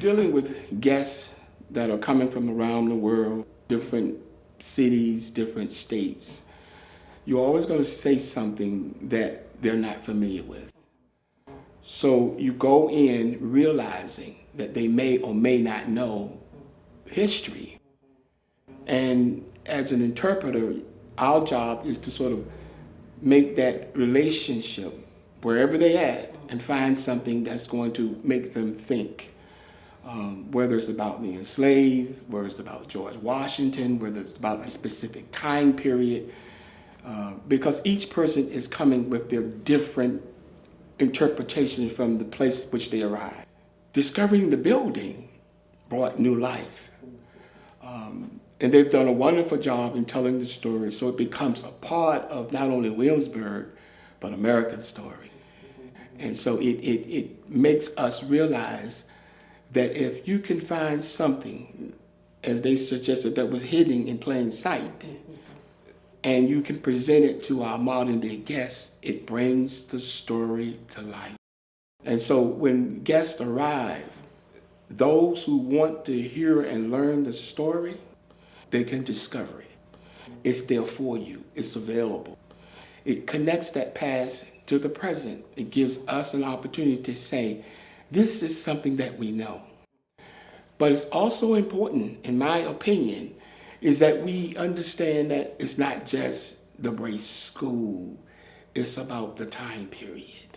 dealing with guests that are coming from around the world, different cities, different states, you're always going to say something that they're not familiar with. So you go in realizing that they may or may not know history. And as an interpreter, our job is to sort of make that relationship wherever they're at and find something that's going to make them think. Whether it's about the enslaved, whether it's about George Washington, whether it's about a specific time period, because each person is coming with their different interpretation from the place which they arrived. Discovering the building brought new life. And they've done a wonderful job in telling the story, so it becomes a part of not only Williamsburg, but America's story. And so it makes us realize that if you can find something, as they suggested, that was hidden in plain sight, and you can present it to our modern day guests, it brings the story to life. And so when guests arrive, those who want to hear and learn the story, they can discover it. It's there for you. It's available. It connects that past to the present. It gives us an opportunity to say, this is something that we know. But it's also important, in my opinion, is that we understand that it's not just the Bray School. It's about the time period.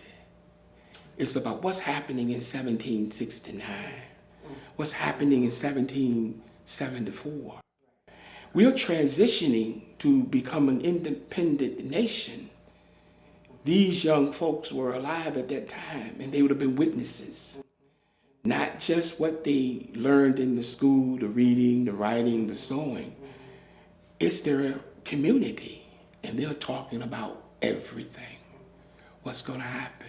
It's about what's happening in 1769, what's happening in 1774. We're transitioning to become an independent nation. These young folks were alive at that time, and they would have been witnesses. Not just what they learned in the school, the reading, the writing, the sewing. It's their community, and they're talking about everything. What's going to happen?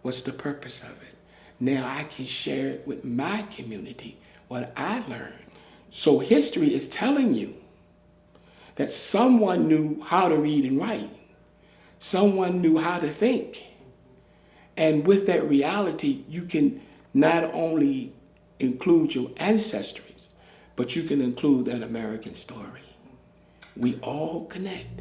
What's the purpose of it? Now I can share it with my community, what I learned. So history is telling you that someone knew how to read and write. Someone knew how to think. And with that reality, you can not only include your ancestries, but you can include that American story. We all connect.